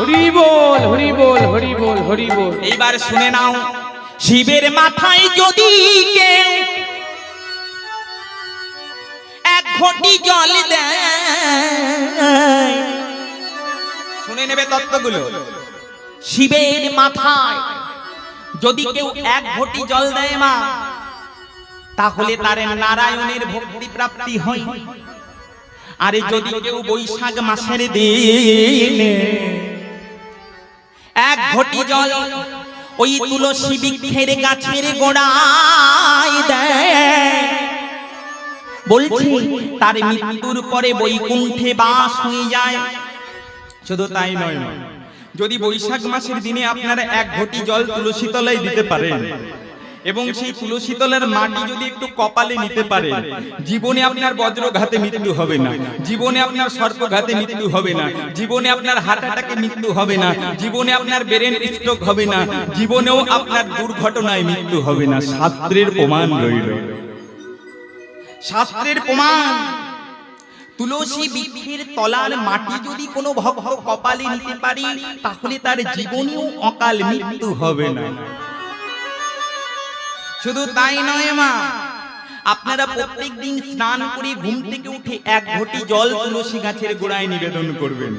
হরি বল হরি বল হরি বল হরি বল। এইবার শুনে নাও, শিবের মাথায় যদি কেউ এক ঘটি জল দেয়, শুনে নেবে তত্ত্বগুলো। শিবের মাথায় যদি কেউ এক ঘটি জল দেয় মা, তাহলে তার নারায়ণের ভক্তি প্রাপ্তি হয়। আরে যদি কেউ বৈশাখ মাসের দিনে এক ঘটি জল ওই তুলসী বৃক্ষের গাছের গোড়ায় দেয়, বলছি তার মৃত্যুর পরে বৈকুণ্ঠে বাস হয়ে যায়। শুধু তাই নয়, যদি বৈশাখ মাসের দিনে আপনারা এক ঘটি জল তুলসী তলায় দিতে পারেন এবং সেই তুলসী তলার মাটি যদি একটু কপালে নিতে পারেন, জীবনে আপনার বজ্রঘাতে মৃত্যু হবে না, জীবনে আপনার সর্পঘাতে মৃত্যু হবে না, জীবনে আপনার হার্ট অ্যাটাকে মৃত্যু হবে না, জীবনে আপনার ব্রেন স্ট্রোক হবে না, জীবনেও আপনার দুর্ঘটনায় মৃত্যু হবে না। শাস্ত্রের প্রমাণ রইল, শাস্ত্রের প্রমাণ। তুলসী বৃক্ষের তলার মাটি যদি কোনো ভক্ত কপালে নিতে পারে, তাহলে তার জীবনেও অকাল মৃত্যু হবে না। শুধু তাই নয় মা, আপনারা প্রত্যেক দিন স্নান করে ঘুম থেকে উঠে এক ঘটি জল তুলসী গাছের গোড়ায় নিবেদন করবেন,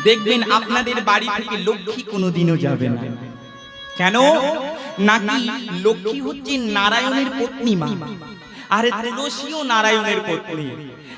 দেখবেন আপনাদের বাড়ি থেকে লক্ষ্মী কোনোদিনও যাবে না। কেন? নাকি লক্ষ্মী হচ্ছে নারায়ণের পত্নী মা, আর তুলসীও নারায়ণের পত্নী।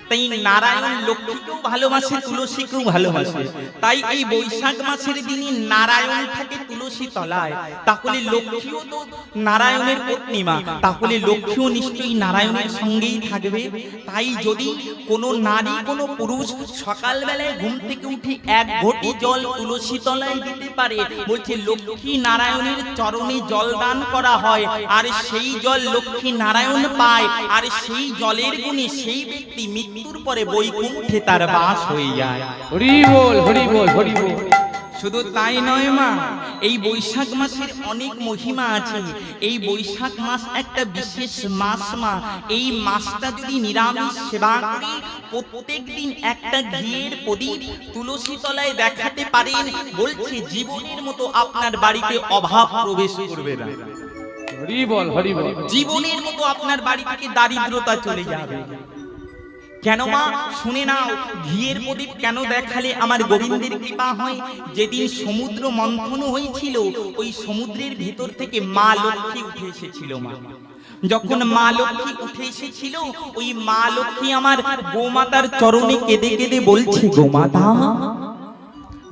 তাই নারায়ণ লক্ষ্মীকেও ভালোবাসে, তুলসীকেও ভালোবাসে। তাই এই বৈশাখ মাসের দিনে নারায়ণ থাকে তুলসী তলায়, তাহলে লক্ষ্মীও তো নারায়ণের পত্নী মা, তাহলে লক্ষ্মীও নিশ্চয়ই নারায়ণের সঙ্গেই থাকবে। তাই যদি কোনো নারী কোনো পুরুষ সকালবেলায় ঘুম থেকে উঠে এক ঘটি জল তুলসী তলায় দিতে পারে, বলছে লক্ষ্মী নারায়ণের চরণে জল দান করা হয়, আর সেই জল লক্ষ্মী নারায়ণ পায়, আর সেই জলের গুণে সেই ব্যক্তি মৃত্যুর পরে বৈকুণ্ঠে তার বাস হয়ে যায়। হরি বল হরি বল হরি বল। শুধু তাই নয় মা, এই বৈশাখ মাসের অনেক মহিমা আছে। এই বৈশাখ মাস একটা বিশেষ মাস মা। এই মাসটা যদি নিরামিষ সেবা করি, প্রত্যেক দিন একটা ঘিয়ের প্রদীপ তুলসী তলায় দেখাতে পারেন, বলছে জীবনের মতো আপনার বাড়িতে অভাব প্রবেশ করবে না। হরি বল হরি বল। জীবনের মতো আপনার বাড়ি থেকে দারিদ্রতা চলে যাবে। কেন মা? শুনে নাও, ঘিয়ের প্রদীপ কেন দেখালে আমার গোবিন্দের কৃপা হয়? যেদিন সমুদ্র মন্থন হয়েছিল, ওই সমুদ্রের ভিতর থেকে মা লক্ষ্মী উঠে এসেছিল মা। যখন মা লক্ষ্মী উঠে এসেছিল, ওই মা লক্ষ্মী আমার গোমাতার চরণে কেঁদে কেঁদে বলছে, গোমাতা